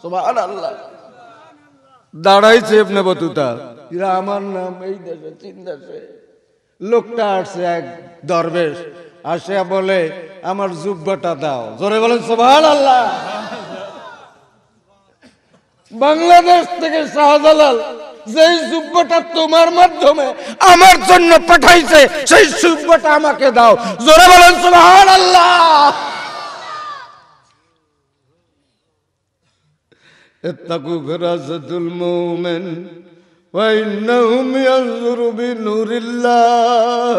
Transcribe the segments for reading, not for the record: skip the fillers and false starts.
সুবহানাল্লাহ। দাঁড়াইছে Ibn Battuta, এরা আমার নাম এই দেশে চীন দেশে। লোকটা আসছে এক দরবেশ, আসিয়া বলে আমার জুব্বাটা দাও। জোরে বলেন সুবহানাল্লাহ। বাংলাদেশ থেকে শাহজালাল যেই জুব্বাটা তোমার মাধ্যমে আমার জন্য পাঠাইছে সেই জুব্বাটা আমাকে দাও। জোরে বলেন সুবহানাল্লাহ। ইত্তাকু ফিরাসাতুল মুমিন ওয়া ইন্নাহুম ইয়ানজুরু বিনুরিল্লাহ।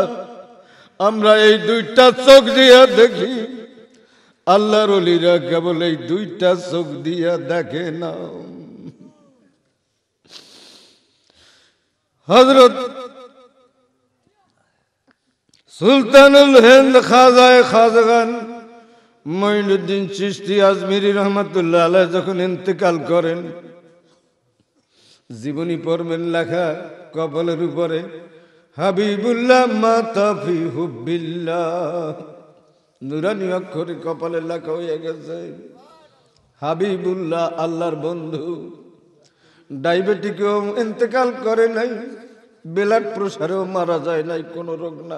আমরা এই দুইটা চোখ দিয়া দেখি, আল্লাহর ওলিরা কেবল এই দুইটা চোখ দিয়া দেখে না। হযরত সুলতানুল হিন্দ খাজায়ে খাজাগান মঈনুদ্দিন চিশতি আজমিরি রহমাতুল্লাহ আলাইহি যখন ইন্তেকাল করেন, জীবনী পড়বেন লেখা কপালের উপরে হাবিবুল্লাহ মাতা ফি হুব্বিল্লাহ, নুরানি অক্ষরে কপালে লেখা হয়ে গেছে হাবিবুল্লাহ আল্লাহর বন্ধু। ডায়াবেটিকেও ইন্তেকাল করে নাই, ব্লাড প্রেসারেও মারা যায় নাই, কোনো রোগ না।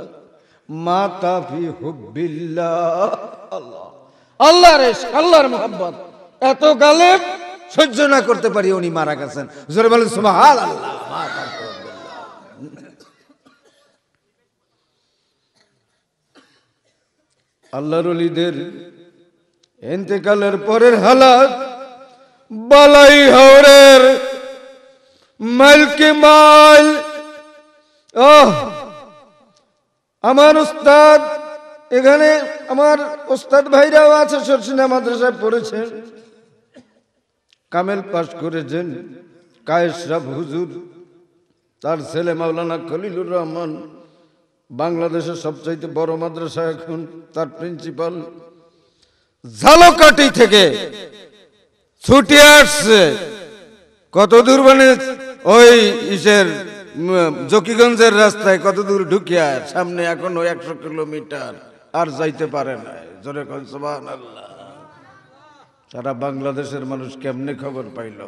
মাতা ফি হুব্বিল্লাহ, আল্লাহ আল্লাহর ইশক, আল্লাহর মোহাব্বত এত গালেব সহ্য না করতে পারি উনি মারা গেছেন। জোরে বলেন সুবহানাল্লাহ। আল্লাহর ওলিদের ইন্তেকালের পরের হালাত বালাই হাওরের মাইলকে মাইল। আমার উস্তাদ, এখানে আমার উস্তাদ ভাইরাও আছে, সরসিনা মাদ্রাসায় পড়েছেন, কামেল পাশ করেছেন, কায়েসরাব হুজুর, তার ছেলে মাওলানা খলিলুর রহমান বাংলাদেশের সবচাইতে বড় মাদ্রাসা এখন, তার প্রিন্সিপাল ঝালকাঠি থেকে ছুটি আসছে। কত দূর মানে ওই ইসের জকিগঞ্জের রাস্তায় কত দূর ঢুকিয়া, সামনে এখনো 100 কিলোমিটার, আর যাইতে পারে না। জোরে কোন সুবহানাল্লাহ। সারা বাংলাদেশের মানুষ কেমনে খবর পাইল?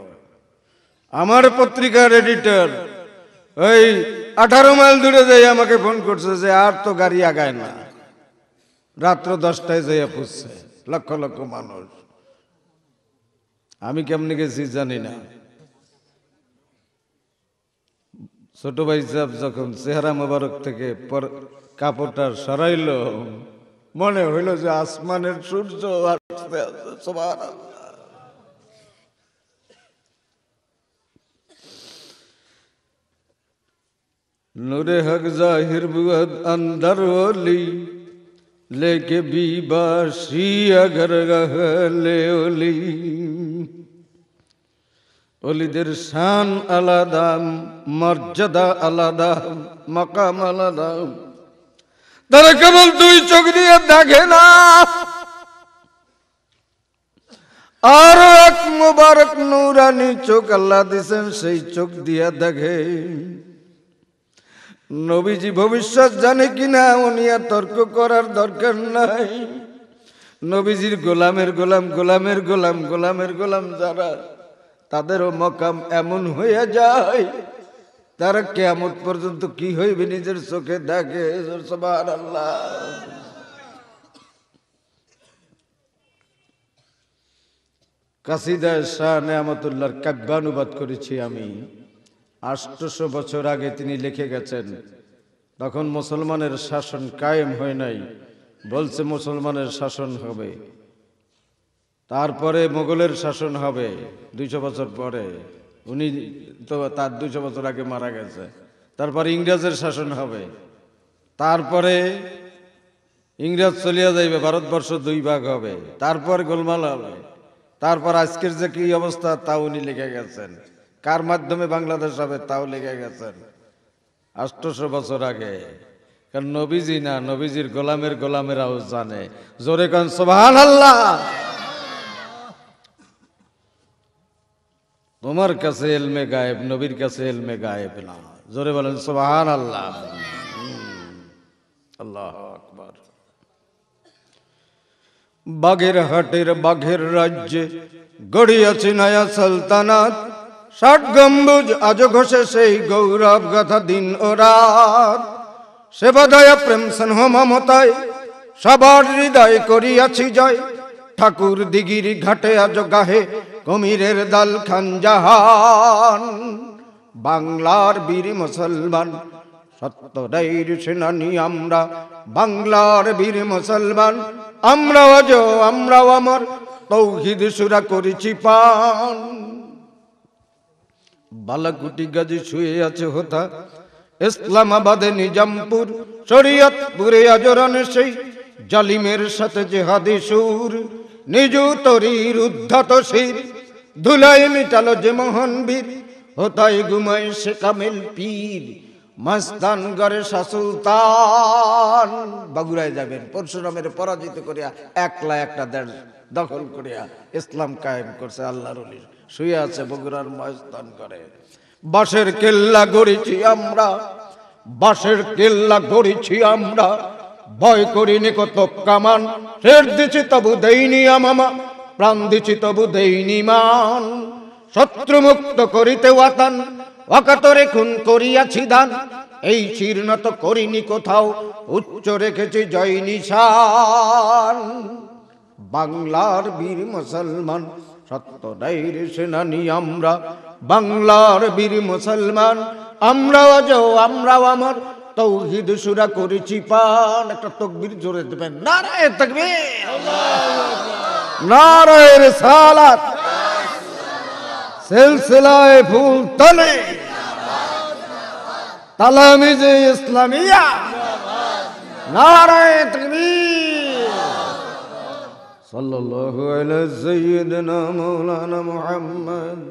আমার পত্রিকার এডিটর ওই 18 মাইল দূরে যাই আমাকে ফোন করছে যে আর তো গাড়ি আগায় না, রাত্র 10টায় যাইয়া পুষছে, লক্ষ লক্ষ মানুষ। আমি কেমনে গেছি জানি না। ছোট ভাই সাহেব যখন চেহারা মোবারক থেকে কাপড়টা সরাইল, মনে হইল যে আসমানের সূর্য আসতে আছে। সুবহানাল্লাহ। নূরে হক জাহির বুয়াদ अंदर ওলি लेके बीबाशी अगर गहले ওলি। ওলিদের শান আলাদা, মর্যাদা আলাদা, মাকাম আলাদা। তারা কেবল দুই চোখ দিয়ে দেখে না, আর এক মুবারক নূরানি চোখ আল্লাহ দিয়েছেন, সেই চোখ দিয়া দেখে। নবীজি ভবিষ্যৎ জানে কিনা উনি আর তর্ক করার দরকার নাই। নবীজির গোলামের গোলাম, গোলামের গোলাম, গোলামের গোলাম যারা, তাদেরও মকাম এমন হয়ে যায়, তারা কিয়ামত পর্যন্ত কি হইবে নিজের চোখে দেখে। সুবহানাল্লাহ। কাসিদা শাহ নেয়ামতুল্লাহর কাব্যানুবাদ করেছি আমি। 800 বছর আগে তিনি লিখে গেছেন, তখন মুসলমানের শাসন কায়েম হয় নাই, বলছে মুসলমানের শাসন হবে, তারপরে মোগলের শাসন হবে 200 বছর পরে। উনি তো তার 200 বছর আগে মারা গেছে। তারপরে ইংরেজের শাসন হবে, তারপরে ইংরেজ চলিয়া যাইবে, ভারতবর্ষ 2 ভাগ হবে, তারপর গোলমাল হবে, তারপর আজকের যে কি অবস্থা তা উনি লিখে গেছেন। কার মাধ্যমে বাংলাদেশ হবে তাও লিখে গেছেন 800 বছর আগে। কারণ নবীজি না, নবীজির গোলামের গোলামেরাও জানে। জোরে কান সুবহানাল্লাহ। তোমার কাছে ইলমে গায়েব, নবীর কাছে ইলমে গায়েব না। জোরে বলেন সুবহানাল্লাহ। আল্লাহু আকবার। বাঘের হাটের বাঘের রাজ্যে গড়িয়াছে নয়া সালতানাত, 60 গম্বুজ আজ ঘষে সেই গৌরব গাথা দিন ও রাত। সেবা দয়া প্রেম স্নেহ মমতায় সবার হৃদয় করিয়াছি জয়, ঠাকুর দিগির ঘাটে আজ গাহে কমিরের দাল খান জাহান। বাংলার বীর মুসলমান সত্যের সেনানি আমরা, বাংলার বীর মুসলমান আমরা আজ আমরাও আমার তৌহিদ সুরা করেছি পান। বালাকুটি গাজী শুয়ে আছে হোতা, ইসলামাবাদে নিজামপুর শরীয়তপুরে আজরান সেই জালিমের সাথে জেহাদি সুর, নিজ তরির উদ্ধত শির ধুলাই মিটালো যে মহান বীর, হোতায় ঘুমায় সে কামেল পীর মস্তান গড়ে সুলতান। বাগুড়ায় যাবেন, পরশুরামের পরাজিত করিয়া একলা একটা দেড় দখল করিয়া ইসলাম কায়েম করছে আল্লাহর ওলি, শুয়ে আছে বগুড়ার মস্তান করে। বাঁশের কেল্লা গড়েছি আমরা, বাঁশের কেল্লা গড়েছি আমরা, ভয় করিনি কত কামান, ফের দিছি তবু দেইনি আমামা, প্রাণ দিছি তবু দেইনি মান। শত্রু মুক্ত করিতে ওয়াতান, অকাতরে খুন করিয়াছি দান, এই শীর্ণত করিনি কোথাও, উচ্চ রেখেছি জয় নিশান। বাংলার বীর মুসলমান সত্যের সেনানি আমরা, বাংলার বীর মুসলমান আমরা আজ আমরাও আমার তৌহিদ সুরা করেছি পান। একটা তাকবীর জোরে দেবেন, নারায়ে তাকবীর, নারায়ে রিসালাত, সিলসিলায়ে ফুল তলে তালামিজে ইসলামিয়া, নারায়ে তাকবীর। সাল্লাল্লাহু আলা সাইয়্যিদিনা মাওলানা মুহাম্মদ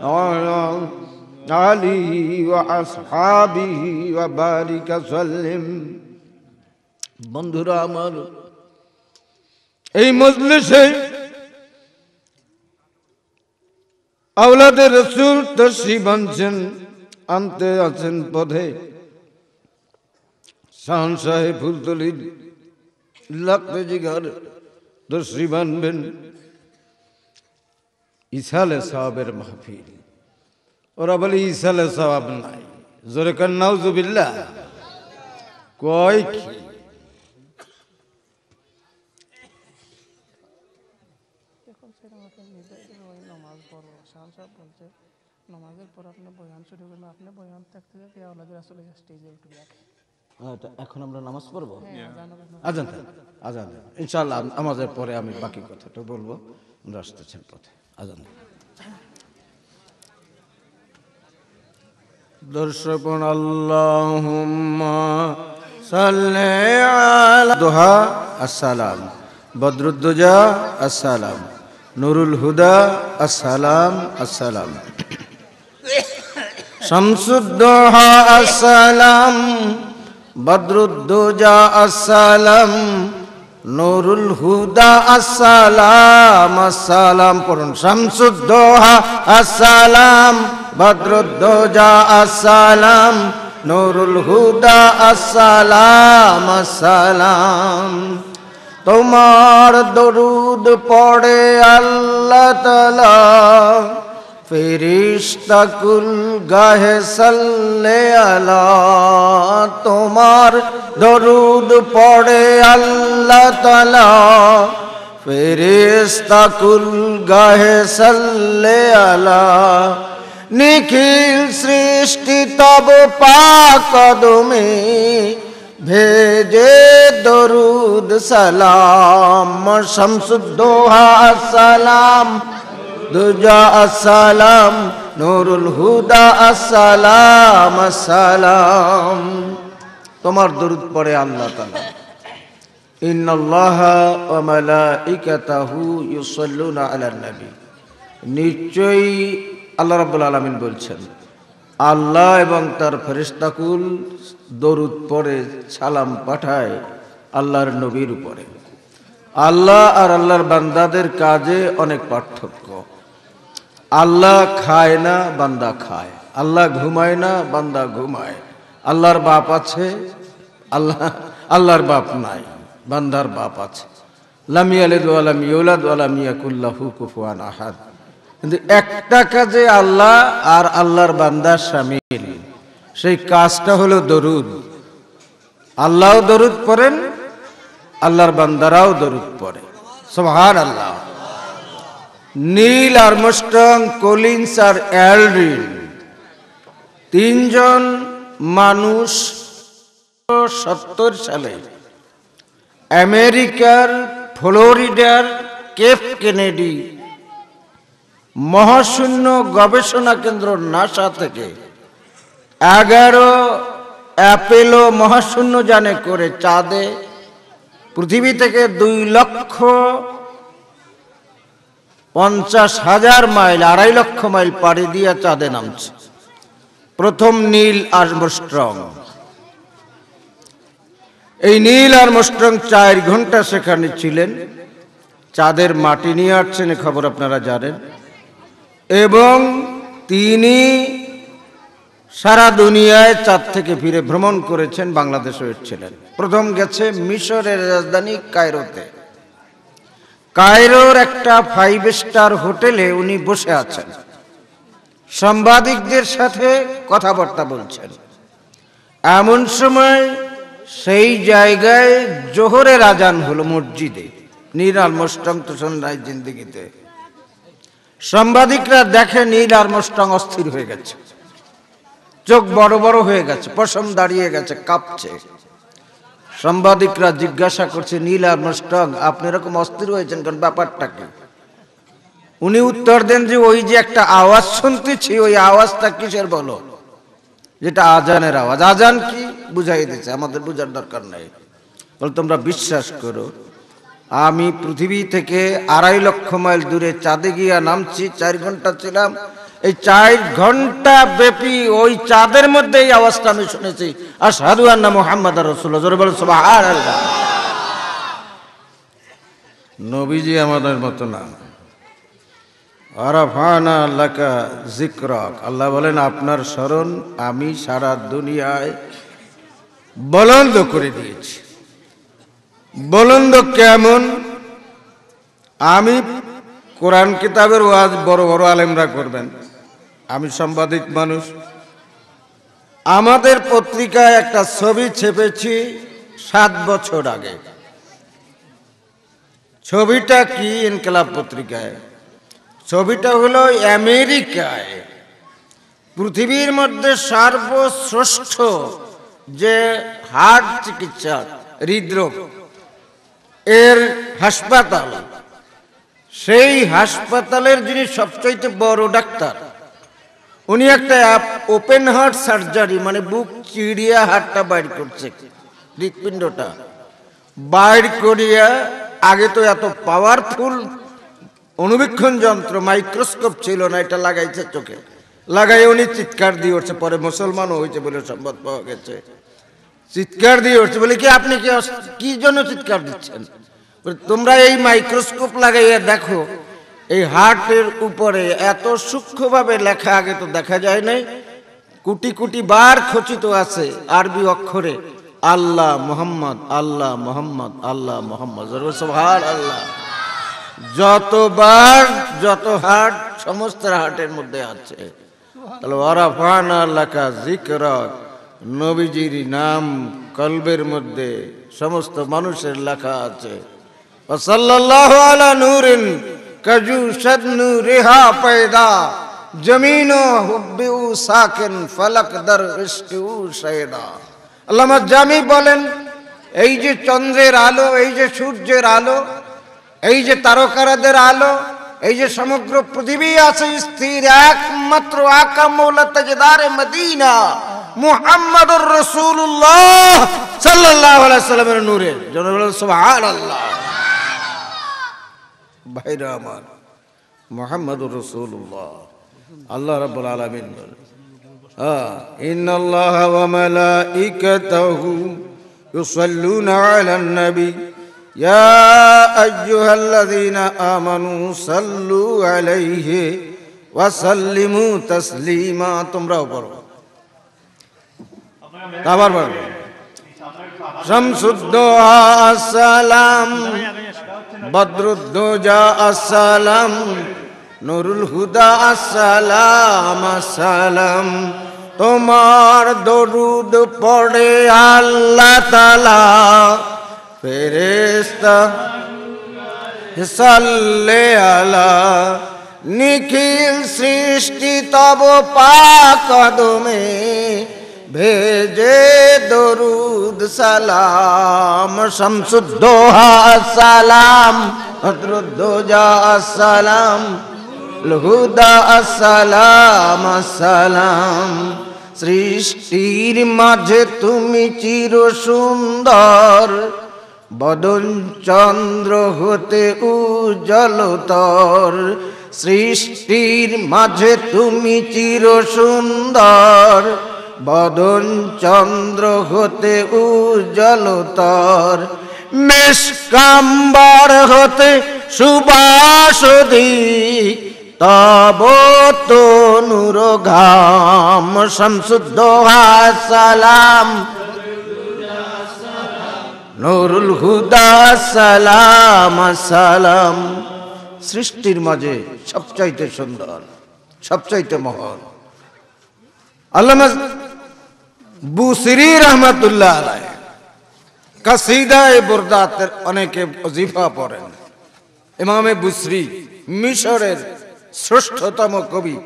ওয়া আলা আলিহি ওয়া আসহাবিহি ওয়া বারিকা সাল্লিম। বন্ধুরা আমার, এই মজলিসে আওলাদে রাসূল তশরিফ আনতে আছেন পথে, শান সাহেব ফুলতলির লাখতে জিগার তশরিফ আনবেন। ইসালে সাহাবের মাহফিল, ওরা বলে ইসালে সাহাব নাই, জোরে কান নাউজুবিল্লাহ। কয় কি নামাজের পর আপনি বয়ান শুরু করবেন, আপনি বয়ান থাকতে থাকতে আওলাদের আসলে স্টেজে উঠে রাখে। এখন আমরা নামাজ পড়বো, আজান আজান ইনশাআল্লাহ নামাজের পরে আমি বাকি কথাটা বলবো। আমরা আসতেছেন পথে, আজান। দর্শক আল্লাহুম্মা সাল্লি আলা দুহা আসসালাম, বদরুদ্দুজা আসসালাম, নুরুল হুদা আসসালাম আসসালাম, শামসুদ্দোহা আসসালাম, বদরুদ্দুজা আসসালাম, নুরুল হুদা আসসালাম আসসালাম। পড়ুন, শামসুদ্দোহা আসসালাম, বদরুদ্দুজা আসসালাম, নুরুল হুদা আসসালাম আসসালাম। তোমার দরুদ পড়ে আল্লাহ তাআলা, ফেরেশতা কুল গাহে সাল্লে আলা। তোমার দরুদ পড়ে আল্লাহ তাআলা, ফেরেশতা কুল গাহে সাল্লে আলা। নিখিল সৃষ্টি তব পাক কদমে, ভেজে দরুদ সালাম। শামসুদ্দোহা আসসালাম, দুজা আসসালাম, নুরুল হুদা আসসালাম আসসালাম। তোমার দরুদ পড়ে আল্লাহ তাআলা। ইন্নাল্লাহা ওয়া মালাইকাতাহু ইউসাল্লুনা আলান নবী। নিশ্চয়ই আল্লাহ রাব্বুল আলামিন বলছেন, আল্লাহ এবং তার ফেরেশতাকুল দরুদ পড়ে সালাম পাঠায় আল্লাহর নবীর উপরে। আল্লাহ আর আল্লাহর বান্দাদের কাজে অনেক পার্থক্য। আল্লাহ খায় না, বান্দা খায়। আল্লাহ ঘুমায় না, বান্দা ঘুমায়। আল্লাহর বাপ আছে, আল্লাহর বাপ নাই, বান্দার বাপ আছে। লাম ইয়ালিদ ওয়া লাম ইউলাদ ওয়া লাম ইয়াকুল লাহু কুফুয়ান আহাদ। কিন্তু একটা কাজে আল্লাহ আর আল্লাহর বান্দা শামিল, সেই কাজটা হলো দরুদ। আল্লাহও দরুদ পড়েন, আল্লাহর বান্দারাও দরুদ পড়ে। সুবহানাল্লাহ। নীল আর্মস্ট্রং, কলিন্স আর অ্যালড্রিন, তিনজন মানুষ 70 সালে আমেরিকার ফ্লোরিডার কেপ কেনেডি মহাশূন্য গবেষণা কেন্দ্র নাসা থেকে 11 অ্যাপেলো মহাশূন্য যানে করে চাঁদে পৃথিবী থেকে 2,50,000 মাইল, 2.5 লক্ষ মাইল পাড়ি দিয়ে চাঁদে নামছে প্রথম নীল আর্মস্ট্রং। এই নীল আর্মস্ট্রং 4 ঘন্টা সেখানে ছিলেন, চাঁদের মাটি নিয়ে আসছেন, এ খবর আপনারা জানেন। এবং তিনি সারা দুনিয়ায় চাঁদ থেকে ফিরে ভ্রমণ করেছেন, বাংলাদেশে এসেছিলেন। প্রথম গেছে মিশরের রাজধানী কায়রোতে। কায়রোর একটা 5 স্টার হোটেলে উনি বসে আছেন, সাংবাদিকদের সাথে কথাবার্তা বলছেন। এমন সময় সেই জায়গায় জোহরের আজান হলো মসজিদে। নীল আর্মস্ট্রং তো সন্ধ্যায় জিন্দেগিতে। সাংবাদিকরা দেখে নীল আর্মস্ট্রং অস্থির হয়ে গেছে, চোখ বড় বড় হয়ে গেছে, পশম দাঁড়িয়ে গেছে, কাঁপছে। সাংবাদিকরা জিজ্ঞাসা করছে, নীল আর্মস্ট্রং আপনি এরকম অস্থির হয়েছেন কেন, ব্যাপারটা কি? উনি উত্তর দেন যে ওই যে একটা আওয়াজ শুনতেছি, ওই আওয়াজটা কিসের বলো? যেটা আজানের আওয়াজ। আজান কি বুঝাই দিচ্ছে, আমাদের বোঝার দরকার নাই। বলে তোমরা বিশ্বাস করো, আমি পৃথিবী থেকে 2.5 লক্ষ মাইল দূরে চাঁদে গিয়া নামছি, 4 ঘন্টা ছিলাম। এই 4 ঘন্টা ব্যাপী ওই চাঁদের মধ্যে এই আওয়াজটা আমি শুনেছি, আশহাদু আন্না মুহাম্মাদার রাসূলুল্লাহ। জোরে বলো সুবহানাল্লাহ। নবীজি আমাদের মতো না। আরাফানা লাকা যিকরাক, আল্লাহ বলেন আপনার স্মরণ আমি সারা দুনিয়ায় বুলন্দ করে দিয়েছি। বুলন্দ কেমন? আমি কোরআন কিতাবের ওয়াজ বড় বড় আলেমরা করবেন, আমি সাংবাদিক মানুষ। আমাদের পত্রিকায় একটা ছবি ছেপেছি 7 বছর আগে। ছবিটা কি? ইনকিলাব পত্রিকায়। ছবিটা হলো আমেরিকায় পৃথিবীর মধ্যে সর্বশ্রেষ্ঠ যে হার্ট চিকিৎসা, হৃদরোগ এর হাসপাতাল, সেই হাসপাতালের যিনি সবচাইতে বড় ডাক্তার, উনি একটা ওপেন হার্ট সার্জারি, মানে বুক চিড়িয়া হার্টটা বাইর করছে, হৃৎপিণ্ডটা বাইর করিয়া। আগে তো এত পাওয়ারফুল অনুবীক্ষণ যন্ত্র, মাইক্রোস্কোপ ছিল না, এটা লাগাইছে চোখে, লাগাই উনি চিৎকার দিয়ে উঠছে। পরে মুসলমানও হয়েছে বলে সংবাদ পাওয়া গেছে। চিৎকার দিয়ে উঠছে, বলে কি আপনি কি জন্য চিৎকার দিচ্ছেন? তোমরা এই মাইক্রোস্কোপ লাগাইয়া দেখো, এই হার্টের উপরে এত সূক্ষ্মভাবে লেখা আগে তো দেখা যায় নাই, কোটি কোটি বার খচিত আছে আরবি অক্ষরে, আল্লাহ মোহাম্মদ, আল্লাহ মোহাম্মদ, আল্লাহ মোহাম্মদ। সুবহানাল্লাহ। যতবার যত হার্ট, সমস্ত হার্টের মধ্যে আছে। তাহলে ওয়ারাফানা লাকা যিকরাক, নবীজির নাম কলবের মধ্যে সমস্ত মানুষের লেখা আছে। সাল্লাল্লাহু আলা নূরিন কাজু শাদনু রেহা পয়দা, জমিনো হুব্বিউ সাকিন ফলক দর ইশকু শায়দা। আল্লামা জামি বলেন, এই যে চন্দ্রের আলো, এই যে সূর্যের আলো, এই যে তারকারাদের আলো, এই যে সমগ্র পৃথিবী আছে স্থির একমাত্র আকা মৌলা তাজদারে মদিনা মুহাম্মদুর রাসূলুল্লাহ সাল্লাল্লাহু আলাইহি সাল্লামের নূরে। জোরে বলেন সুবহানাল্লাহ। ভাইরা আমার, মুহাম্মদুর রাসূলুল্লাহ, আল্লাহ রাব্বুল আলামিন বলেন, ইন্নাল্লাহা ওয়া মালাইকাতাহু ইউসাল্লুনা আলান নবী ইয়া আইয়ুহাল্লাযীনা আমানু সাল্লু আলাইহি ওয়া সাল্লিমু তাসলিমা। তোমরাও পড়ো, আবার পড়ো। শামসুদ্দোহা সালাম বদরুদ্দোজা আসসালাম, নুরুল হুদা আসসালাম আসসালাম। তোমার দরুদ পড়ে আল্লাহ তাআলা ফেরেশতা সাল্লে আলা, নিখিল সৃষ্টি তব পাক কদমে ভেজে দরুদ সালাম। শামসুদ্দোহা আসসালাম, বদরুদ্দোজা আসসালাম, হুদা আসসালাম আসসালাম। সৃষ্টির মাঝে তুমি চির সুন্দর, বদন চন্দ্র হতে উজ্জ্বলতর। সৃষ্টির মাঝে তুমি চির সুন্দর, বদন চন্দ্র হতে উজ্জ্বলতর। মেশকাম্বর হতে সুবাস অধিক, তব তনুর ঘাম। শামসুদ্দোহা সালাম, নুরুল হুদা সালাম সালাম। সৃষ্টির মাঝে সবচাইতে সুন্দর, সবচাইতে মহান আল্লামা বুসরি রহমাতুল্লাহ আলাইহি কাসিদায়ে বুরদাতের অনেকে ওজিফা পড়েন। ইমামে বুসরি মিশরের শ্রেষ্ঠতম কবি,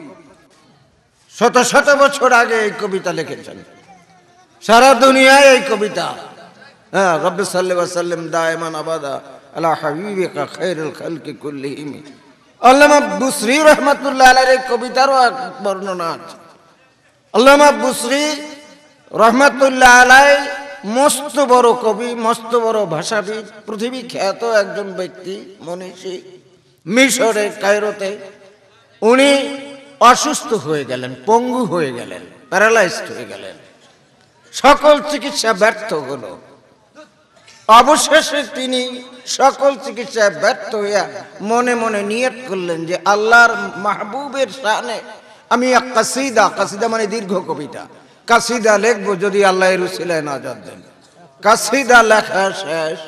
শত শত বছর আগে এই কবিতা লিখেছেন। সারা দুনিয়ায় এই কবিতা, হ্যাঁ, রব্বি সাল্লি ওয়া সাল্লিম দাইমান আবাদা আলা হাবিবিকা খায়রুল খালকি কুল্লিহিম। আল্লামা বুসরি রহমাতুল্লাহ আলাইহির এই কবিতারও এক বর্ণনা আছে। আল্লামা বুসরি রহমাতুল্লাহ আলাইহি মস্ত বড় কবি, মস্ত বড় ভাষাবিদ, পৃথিবী খ্যাত একজন ব্যক্তি, মনীষী। মিশরে কায়রোতে উনি অসুস্থ হয়ে গেলেন, পঙ্গু হয়ে গেলেন, প্যারালাইজড হয়ে গেলেন। সকল চিকিৎসা ব্যর্থ হলো। অবশেষে তিনি সকল চিকিৎসায় ব্যর্থ হইয়া মনে মনে নিয়ত করলেন যে আল্লাহর মাহবুবের শানে আমি এক কাসিদা, কাসিদা মানে দীর্ঘ কবিতা, কাসিদা লিখবো যদি আল্লাহ এর উসিলায় নাজাত দেন। কাসিদা লেখা শেষ,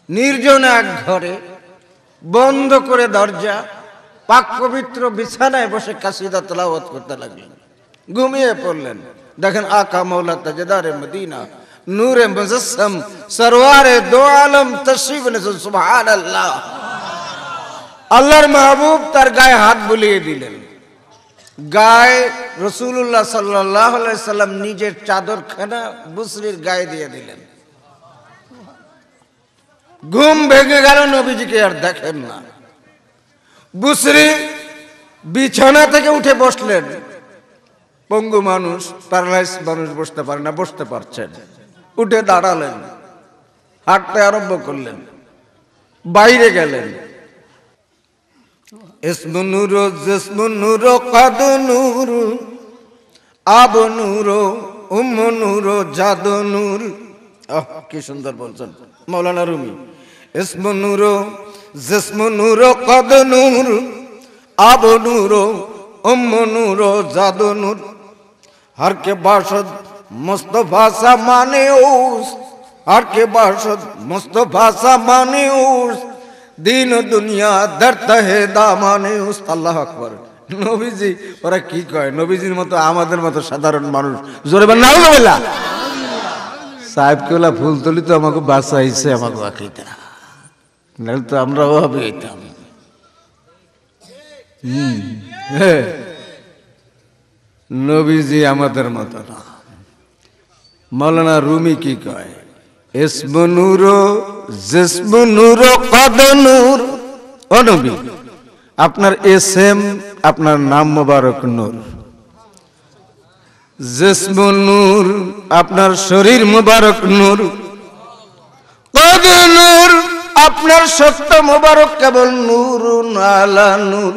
নির্জন এক ঘরে বন্ধ করে দরজা, পাক পবিত্র বিছানায় বসে কাসিদা তেলাওয়াত করতে লাগলেন। ঘুমিয়ে পড়লেন। দেখেন আকা মৌলা তাজদারে মদিনা, নূরে মুজাসসাম, সরওয়ারে দো আলম তশরিফ এনেছেন। সুবহানাল্লাহ। আল্লাহর মাহবুব তার গায়ে হাত বুলিয়ে দিলেন। গায়ে রাসূলুল্লাহ সাল্লাল্লাহু আলাইহি সাল্লাম নিজের চাদরখানা বুসরির গায়ে দিয়ে দিলেন। ঘুম ভেঙে গেল, নবীজিকে আর দেখেন না। বুসরি বিছানা থেকে উঠে বসলেন। পঙ্গু মানুষ, প্যারালাইজ মানুষ বসতে পারে না, বসতে পারছেন। উঠে দাঁড়ালেন, হাঁটতে আরম্ভ করলেন, বাইরে গেলেন। ইসমু নূর জিসমু নূর কদ নূর, আব নূর উম নূর জাদ নূর। কি সুন্দর বলছেন মৌলানা রুমি। ইসমু নূর জিসমু নূর কদ নূর, আব নূর উম নূর জাদ নূর। हर के बाशद मुस्तफा सा माने उस, हर के बाशद मुस्तफा सा माने उस, दीन दुनिया दर्द है दामाने उस। আল্লাহু আকবার। নবীজি ওরা কি কয়, নবীজির মতো আমাদের মতো সাধারণ মানুষ জোরে বলেন নাউজুবিল্লাহ। সাহেব কেলা ফুলতলি তো আমাকে বাঁচাইছে, আমাকে আকিদা, নাহলে তো আমরা ওভাবে হইতাম। নবীজি আমাদের মতো না। মৌলানা রুমি কি কয়, ইসমু নূর জিসমু নূর কদ নূর। ও নবী, আপনার এসএম, আপনার নাম মোবারক নূর। জিসমু নূর, আপনার শরীর মোবারক নূর। কদ নূর, আপনার সত্য মোবারক কেবল নূর আলা নূর।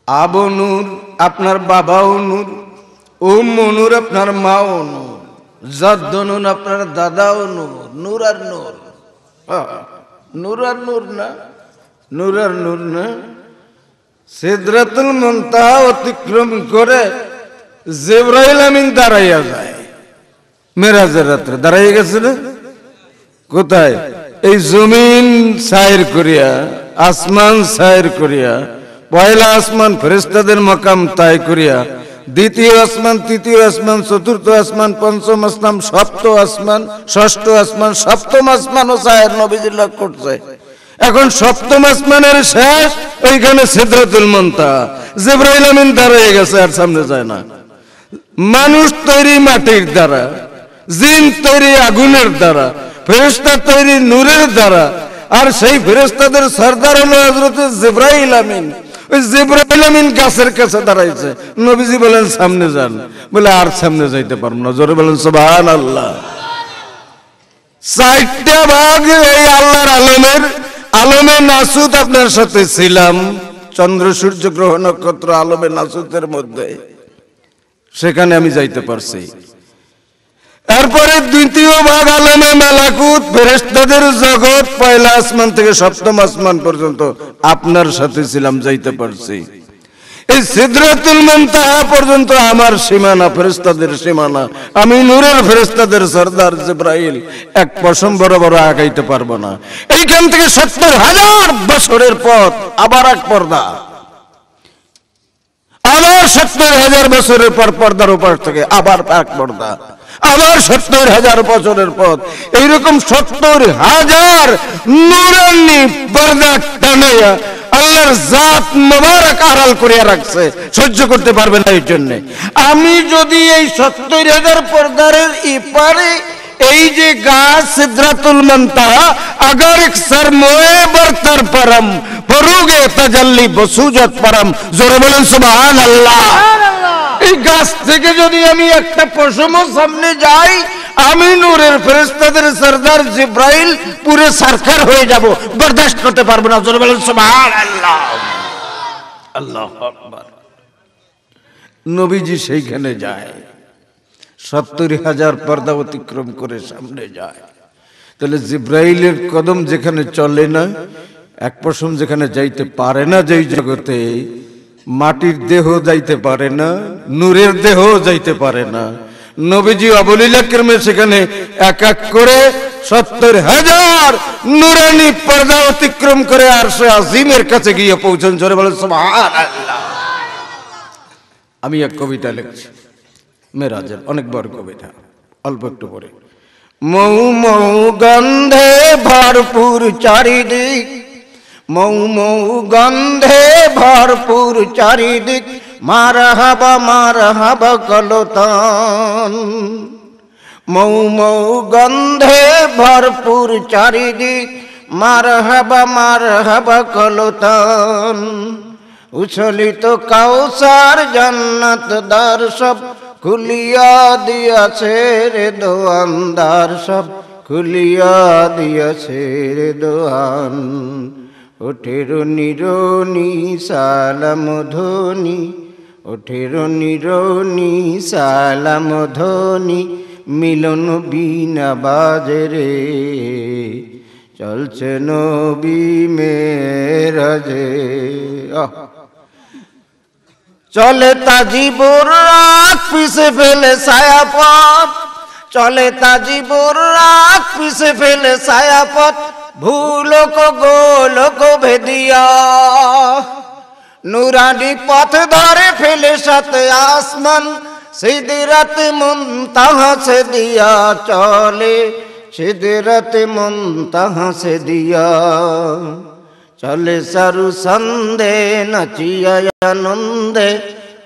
আবু নূর, আপনার বাবাও নূর। উম্ম নূর, আপনার মাও নূর। জাদ নূর, আপনার দাদাও নূর। নূর আর নূর, নূর আর নূর না, নূর আর নূর না। সিদরাতুল মুনতাহা অতিক্রম করে জিবরাইল আমিন দাঁড়াইয়া যায়। মেরাজের রাত্রে দাঁড়াইয়া গেছে না? কোথায়? এই জমিন সাইর করিয়া আসমান সাইর করিয়া পয়লা আসমান ফেরেশতাদের মকাম তাই করিয়া দ্বিতীয় আসমান তৃতীয় আসমান চতুর্থ আসমান পঞ্চম আসমান সপ্তম আসমান ষষ্ঠ আসমান সপ্তম আসমানও সায়ের নবীজি লাভ করছে। এখন সপ্তম আসমানের শেষ ওইখানে সিদরাতুল মুনতাহা, জিবরাইল আমিন দাঁড়িয়ে গেছে আর সামনে যায় না। মানুষ তৈরি মাটির দ্বারা, জিন তৈরি আগুনের দ্বারা, ফেরেশতা তৈরি নূরের দ্বারা, আর সেই ফেরেশতাদের সরদার হলো হযরত জিবরাইল আমিন। ওই জিবরাইল আমিন গাছের কাছে দাঁড়াইছে, নবীজি বলেন সামনে যান, বলে আর সামনে যাইতে পারবো না, জোরে বলেন সুবহানাল্লাহ। চারটা ভাগ এই আল্লাহর আলমে নাসুত আপনার সাথে ছিলাম, চন্দ্র সূর্য গ্রহ নক্ষত্র আলমে নাসুতের মধ্যে, সেখানে আমি যাইতে পারছি। এরপরে দ্বিতীয় ভাগ আলমে মালাকুত, ফেরেশতাদের জগৎ, পয়লা আসমান থেকে সপ্তম আসমান পর্যন্ত আপনার সাথে ছিলাম, যাইতে পারছি। এই সিদরাতুল মুনতাহা পর্যন্ত আমার সীমানা, ফেরেশতাদের সীমানা। আমি নূরের ফেরেশতাদের সরদার জিবরাইল এক পশম বড় বড় আগাইতে পারবো না। এইখান থেকে ৭০,০০০ বছরের পথ, আবার এক পর্দা, আবার ৭০,০০০ বছরের পর পর্দার উপর থেকে আবার এক পর্দা, আবার ৭০,০০০ বছরের পথ। এইরকম ৭০,০০০ নূরানি পর্দা টানাইয়া আল্লাহর জাত মোবারক আড়াল করিয়া রাখছে, সহ্য করতে পারবে না। এই জন্য আমি যদি এই ৭০,০০০ পর্দার ইপারে এই যে গাছ সিদরাতুল মুনতাহা अगर एक सरमोए बरतर परम फरूगे तजल्ली बसुजत परम, जोरे बोलें सुभान अल्लाह। এই গাছ থেকে যদি আমি একটা পশম সামনে যাই, আমি নূরের ফেরেশতাদের সরদার জিবরাইল পুরো সরকার হয়ে যাব, বরদাস্ত করতে পারবো না, জোরে বলেন সুবহানাল্লাহ। আল্লাহু আকবার। নবীজি সেইখানে যায়, ৭০,০০০ পর্দা অতিক্রম করে সামনে যায়। তাহলে জিবরাইলের কদম যেখানে চলে না, এক পশম যেখানে যাইতে পারে না, যেই জগতে মাটির দেহ যাইতে পারে না, নূরের দেহ যাইতে পারে না, নবীজি অবলীলা ক্রমে সেখানে এক এক করে ৭০,০০০ নূরানি পর্দা অতিক্রম করে আরশে আজিমের কাছে গিয়ে পৌঁছন, জোরে বলেন সুবহানাল্লাহ। আমি এক কবিতা লিখছি মেরাজের, অনেক বড় কবিতা, অল্প একটু পরে। মৌ মৌ গন্ধে ভরপুর চারিদিক, মৌ মৌ গন্ধে ভরপুর চারিদিক, মারহাবা কলতান। মৌ মৌ গন্ধে ভরপুর চারিদিক, মারহাবা কলতান। উছলিত কাউসার জান্নাত দ্বার সব খুলিয়া দিয়াছে রে দোয়ানদার, সব খুলিয়া দিয়াছে রে দোয়ান। ওঠের নিরনি সালাম ধ্বনি, ওঠের নিরনি সালাম ধ্বনি, মিলন বিনা বাজে রে, চলছে নবী মেরাজে। চলে তাজিবুর রাত পিছে ফেলে ছায়াপথ, চলে তাজিবুর রাত পিছে ফেলে ছায়াপথ, ভূলোক গোলোক ভেদিয়া। নুরানি পথ ধরে ফেলে সাথে আসমান, সিদরাতে মুনতাহা সে দিয়া চলে, সিদরাতে মুনতাহা সে দিয়া চলে। সারু সন্ধে নাচিয়া আনন্দে,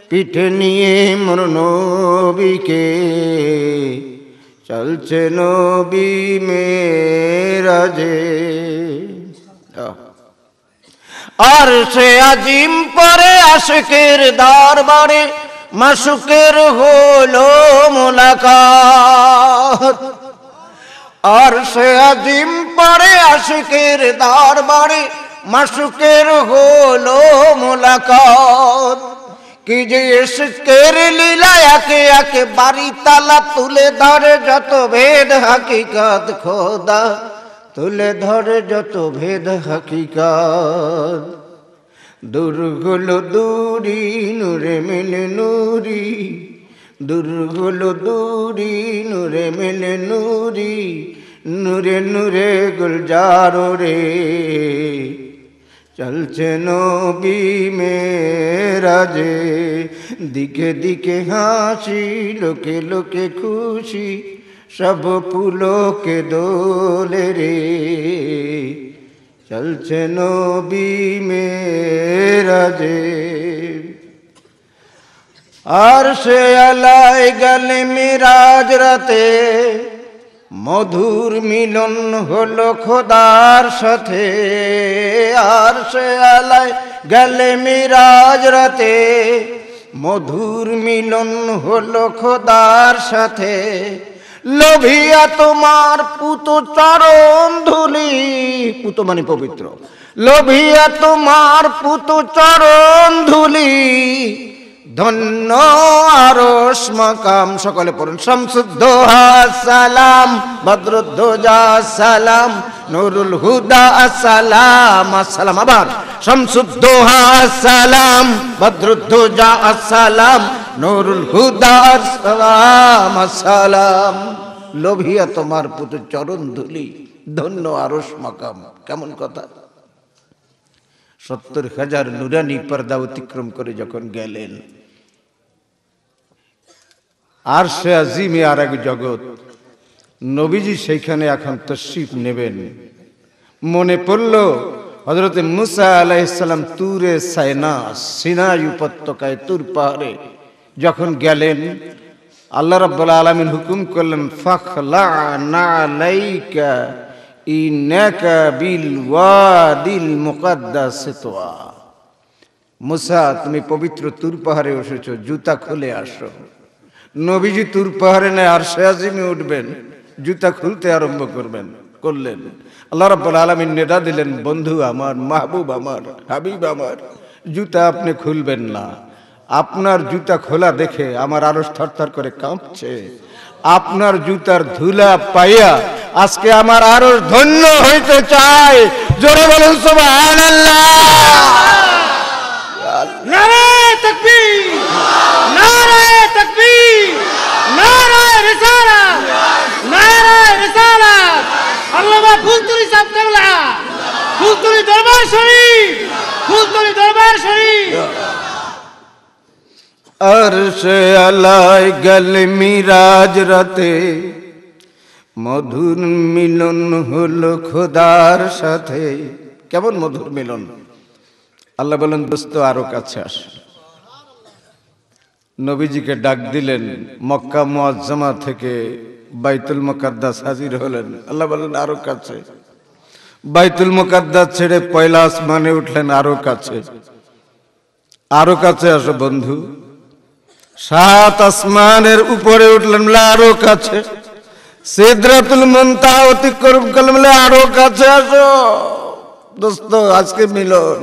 পিঠে নিয়ে মোর নবীকে, চলছে নবী মেরাজে। আর সে আজিম পরে আশিকের দরবারে, মাশুকের হলো মুলাকাত। আর সে আজিম পরে আশিকের দরবারে, মাশুকের হলো মুলাকাত। কি যে ইশকের লীলা, একে একে বাড়ি তালা তুলে ধরে যত ভেদ হাকিকত, খোদা তুলে ধরে যত ভেদ হাকিকত। দূর হলো দূরি নূরে মিলে নূরি, দূর হলো দূরি নূরে মিলে নূরি, নূরে নূরে গুলজার রে চলছে নবী মেরাজে, দিকে দিকে হাসি লোকে লোকে খুশি, সব পুলকে দোলে রে চলছে নবী মেরাজে। আর সে আলাই গেলে মিরাজ রাতে, মধুর মিলন হলো খোদার সাথে। আর সে আলাই গেলে মিরাজ রাতে, মধুর মিলন হলো খোদার সাথে। লোভিয়া তোমার পুত চরণ ধুলি, পুত মানে পবিত্র, লোভিয়া তোমার পুত চরণ ধুলি, ধন্য আরশ মাকাম। সকলে পড়ুন শামসুদ্দোহা সালাম, বদরুদ্দোজা সালাম, নুরুল হুদা সালাম। আসসালাম আবার শামসুদ্দোহা সালাম, বদরুদ্দোজা সালাম, নুরুল হুদা সালাম। আসসালাম। লোভিয়া তোমার পুত্র চরণ ধুলি, ধন্য আরশ মাকাম। কেমন কথা! 70,000 নুরানি পর্দা অতিক্রম করে যখন গেলেন, আর সে আজিমে আর এক জগৎ, নবীজি সেইখানে এখন তশরিফ নেবেন। মনে পড়ল হযরত মুসা আলাইহিস সালাম তুরে সাইনা, সিনাই উপত্যকায় তুর পাহাড়ে যখন গেলেন, আল্লাহ রাব্বুল আলামিন হুকুম করলেন ফাখলা নালাইকা ইন্নাকা বিল ওয়াদিল মুকাদ্দাস তুয়া। মুসা, তুমি পবিত্র তুর পাহাড়ে এসেছো, জুতা খুলে আসো। নবীজি তুর পাহাড়ে নেই আরশে আজিমে উঠবেন, জুতা খুলতে আরম্ভ করলেন। আল্লাহ রাব্বুল আলামিন নেদা দিলেন, বন্ধু আমার, মাহবুব আমার, হাবিব আমার, জুতা আপনি খুলবেন না। আপনার জুতা খোলা দেখে আমার আরশ থরথর করে কাঁপছে। আপনার জুতার ধুলা পাইয়া আজকে আমার আরশ ধন্য হইতে চায়। জোরে বলুন সুবহানাল্লাহ। নারায়ে তাকবীর, নারায়ে তাকবীর, নারায়ে রিসালাত, নারায়ে রিসালাত। আল্লামা ফুলতুলি সাহেব কেবলা, ফুলতুলি দরবার শরীফ, ফুলতুলি দরবার শরীফ। আরশে আলাই গেল মিরাজ রাতে, মধুর মিলন হলো খোদার সাথে। কেমন মধুর মিলন! আল্লাহ বলেন, দোস্ত আরো কাছে আস। নবীজিকে ডাক দিলেন, মক্কা মুআজ্জামা থেকে বাইতুল মুকাদ্দাস হাজির হলেন। আল্লাহ বলেন আরো কাছে। বাইতুল মুকাদ্দাস ছেড়ে পয়লা আসমানে উঠলেন, আরো কাছে, আরো কাছে আসো বন্ধু। 7 আসমানের উপরে উঠলেন, আরো কাছে। সিদরাতুল মুনতাহা অতিক্রম করলেন, আরো কাছে আসো দোস্ত, আজকে মিলন।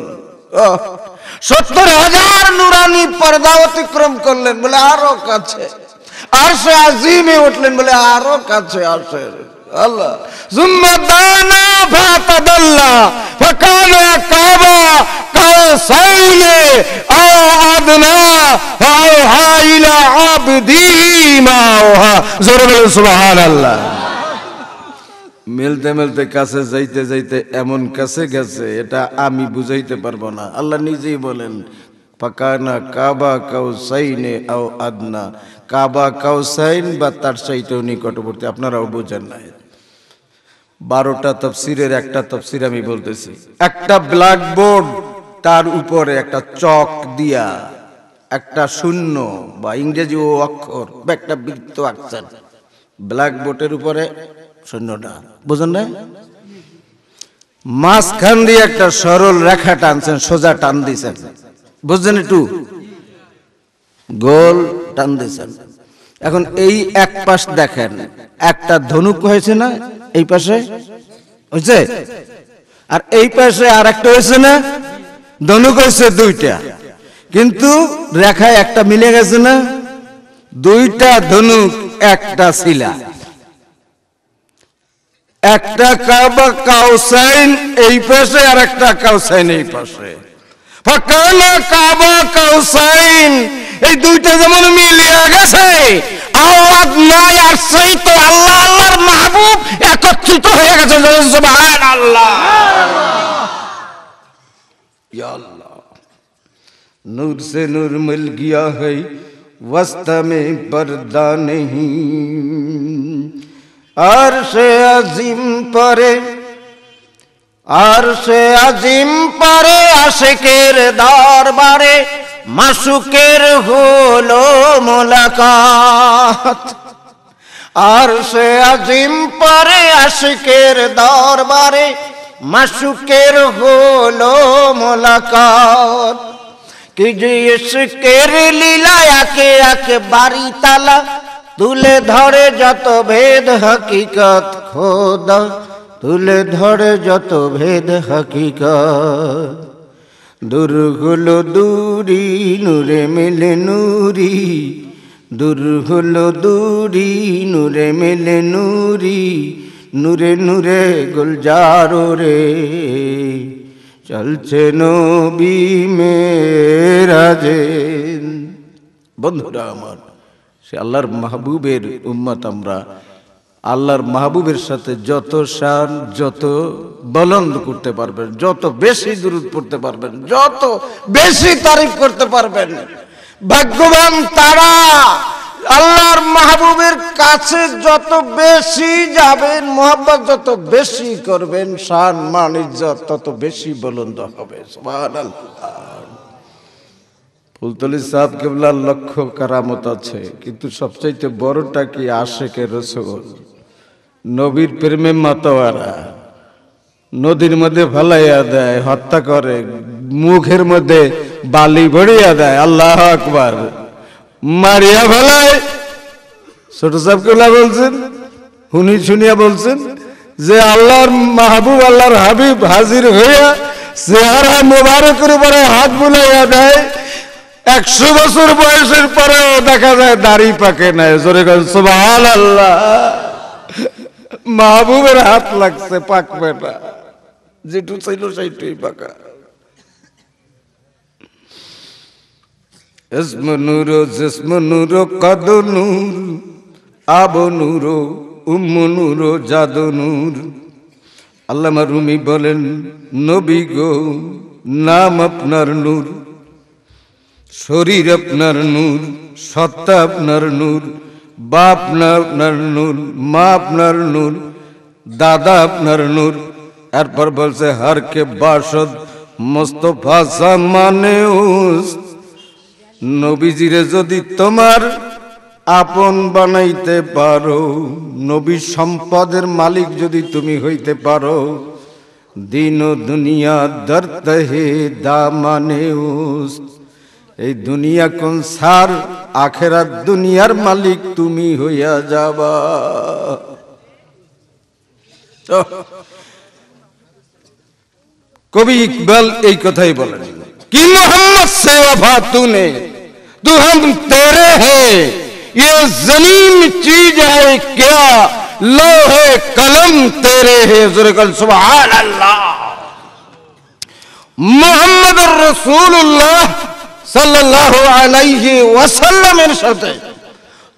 70,000 নুরানি পর্দা অতিক্রম করলেন, বলে আরো কাছে। আরশে আজিমে উঠলেন, বলে আরো কাছে আসে। আল্লাহ যুম্মা দানা ফাতাদাল্লা ফাকানা কাবা কাউসাইনে আও আদনা ফাওহা ইলা আবদিহি মা ওহা। জোরে বলুন সুবহানাল্লাহ। মিলতে মিলতে কাছে যাইতে যাইতে এমন কাছে গেছে, এটা আমি বুঝাইতে পারবো না। আল্লাহ নিজেই বলেন ফাকানা কাবা কাউসাইনে আও আদনা। কাবা কাউসাইন বা তার চাইতেও নিকটবর্তী। আপনারাও বুঝেন না। 12টা তফসিরের একটা তফসির আমি বলতেছি। একটা ব্ল্যাকবোর্ড, তার উপরে একটা চক দিয়া একটা শূন্য বা ইংরেজি ও অক্ষর বা একটা বৃত্ত আঁকছেন। ব্ল্যাকবোর্ডের উপরে শূন্যটা, বুঝেন না? মাঝখান দিয়ে একটা সরল রেখা টানছেন, সোজা টান দিয়েছেন, বুঝছেন? একটু গোল টান দিয়েছেন। এখন এই এক পাশ দেখেন, একটা ধনুক হয়েছে না? এই পাশে হয়েছে, আর এই পাশে আর একটা হয়েছে না? ধনুক হয়েছে 2টা, কিন্তু রেখায় একটা মিলে গেছে না? 2টা ধনুক, একটা শিলা। একটা কাবা কাউসাইন এই পাশে, আর একটা কাউসাইন এই পাশে। ফাকানা কাবা কাউসাইন এই দুইটা যেমন মিলিয়ে গেছে, আওয়াজ নাই আর সেই তো আল্লাহ আল্লাহর মাহবুব একত্রিত হয়ে গেছে। সুবহানাল্লাহ। ইয়া আল্লাহ, नूर से नूर मिल गया है, वस्ता में पर्दा नहीं। अर्शे अजीम परे, अर्शे अजीम परे आशिकेर दरबारे माशूकेर हलो मुलाकात। अर्शे अजीम परे आशिकेर दरबारे माशूकेर हलो मुलाकात। कि जे इश्केर लीला आके आके बारी ताला तुले धरे যত भेद हकीकत खोदा, तुले धरे যত भेद हकीकत। दूर हलो दूरी नूरे मिले नूरी, दूर हलो दूरी नूरे मिले नूरी, नूरे नूरे गुलजारो रे চলছে নবী মেরাজে। বন্ধুরা আমার, সে আল্লাহর মাহবুবের উম্মত আমরা। আল্লাহর মাহবুবের সাথে যত শান, যত বুলন্দ করতে পারবেন, যত বেশি দুরূদ পড়তে পারবেন, যত বেশি তারিফ করতে পারবেন, ভাগ্যবান তারা। আল্লাহর মাহবুবের কাছে যত বেশি যাবেন, মোহাব্বত যত বেশি করবেন, শান মান ইজ্জত তত বেশি বুলন্দ হবে। সুবহানাল্লাহ। ফুলতলি সাহেব কেবলার লক্ষ কারামত আছে, কিন্তু সবচাইতে বড়টা কি আশিকে রাসূল, নবীর প্রেমে মাতোয়ারা। নদীর মধ্যে ফেলাইয়া দেয়, হত্যা করে, মুখের মধ্যে বালি ভরিয়া দেয়, আল্লাহু আকবার, মারিয়া ফেলায়। ছোট সাহেব কেবলা বলছেন, হুনি শুনিয়া বলছেন যে আল্লাহর মাহবুব, আল্লাহর হাবিব হাজির হইয়া চেহারা মোবারকের উপরে হাত বুলাইয়া দেয়। 100 বছর বয়সের পরেও দেখা যায় দাড়ি পাকে নাই। জোরে বলেন সুবহানাল্লাহ। মাহবুবের হাত লাগছে, পাকবে না, যেটু ছিল সেইটুই পাকা। ইসম নূর জিসম নূর কদ নূর, আব নূর উম্ম নূর জাদু নূর। আল্লামা রুমি বলেন, নবী গো নাম আপনার নূর, শরীর আপনার নূর, সত্তা আপনার নূর, বাপ আপনার নূর, মা আপনার নূর, দাদা আপনার নূর। এরপর বলছে হর কে বাসদ মুস্তফা সামানে উস। নবীজিরে যদি তোমার আপন বানাইতে পারো, নবী সম্পদের মালিক যদি তুমি হইতে পারো, দিন ও দুনিয়া দরতে হে দামানে উস। এই দুনিয়া কোন সার, আখেরাত দুনিয়ার মালিক তুমি হইয়া যাবা। কবি ইকবাল এই কথাই বলেন, कि मोहम्मद से वफा तूने, तू हम तेरे हैं, ये जमीन चीज है क्या, लोहे कलम तेरे हैं। सुभान अल्लाह। मोहम्मद रसूलुल्लाह সাল্লাল্লাহু আলাইহি ওয়াসাল্লামের সাথে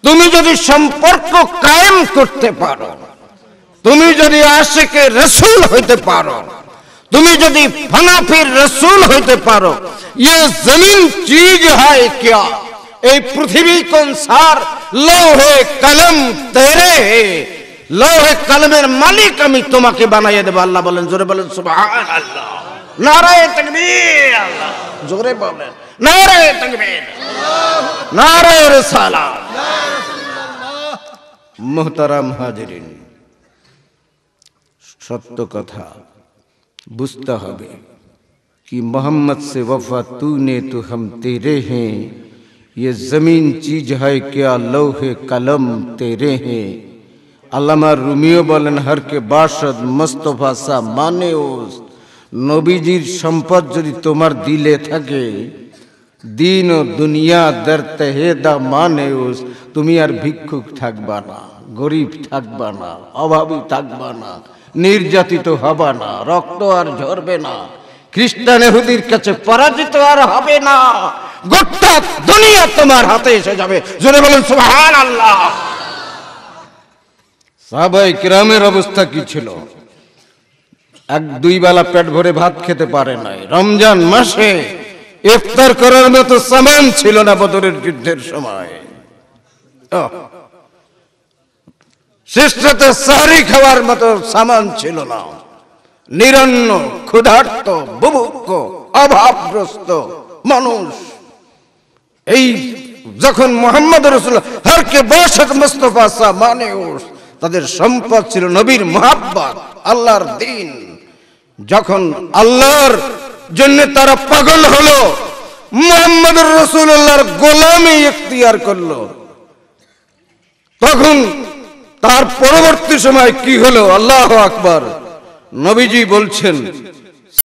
তুমি যদি সম্পর্ক কায়েম করতে পারো, তুমি যদি আশিকে রাসূল হইতে পারো, তুমি যদি ফানাফির রাসূল হইতে পারো, ये जमीन चीज है क्या, এই পৃথিবী কোন সার, লৌহে কলম তেরে হে, লৌহে কলমের মালিক আমি তোমাকে বানাইয়া দেব। আল্লাহ বলেন, জোরে বলেন সুবহানাল্লাহ। নারায়ে তাকবীর, আল্লাহ জোরে বলেন নারায়ে তাকবীর, নারায়ে রিসালাত। মুহতারাম হাজিরিন, সত্য কথা বুঝতে হবে कि मोहम्मद से वफा तूने तो हम तेरे हैं, ये ज़मीन चीज है क्या, लौहे कलम तेरे हैं। আল্লামা রুমিও বলেন, হর কে বাসদ মুস্তফা সা মানে ওস। নবীজির সম্পদ যদি তোমার দিলে থাকে, দিন ও দুনিয়া দরতে হে দা মানে ওস, তুমি আর ভিক্ষুক থাকবা না, গরিব থাকবা না, অভাবী থাকবা না, নির্যাতিত হবা না, রক্ত আর ঝরবে না, খ্রিস্টান ইহুদির কাছে পরাজিত আর হবে না, গোটা দুনিয়া তোমার হাতে এসে যাবে। জোরে বলেন সুবহানাল্লাহ। সাহাবায়ে কিরামের অবস্থা কি ছিল? এক দুই বেলা পেট ভরে ভাত খেতে পারে নাই। রমজান মাসে ইফতার করার মতো সামান ছিল না বদরের যুদ্ধের সময়। শ্রেষ্ঠতে সাহরি খাওয়ার মতো সামান ছিল না। নিরন্ন, ক্ষুধার্ত, বুভুক্ষ, অভাবগ্রস্ত মানুষ। এই যখন মুহাম্মদ রাসূলুল্লাহ হরকে বাশত মুস্তাফা সা মানে তাদের সম্পদ ছিল নবীর মুহাব্বত, আল্লাহর দ্বীন। যখন আল্লাহর জন্য তারা পাগল হলো, মুহাম্মদ রাসূলুল্লাহর গোলামি ইখতিয়ার করলো, তখন তার পরবর্তী সময় কি হলো? আল্লাহু আকবার। নবীজি বলছেন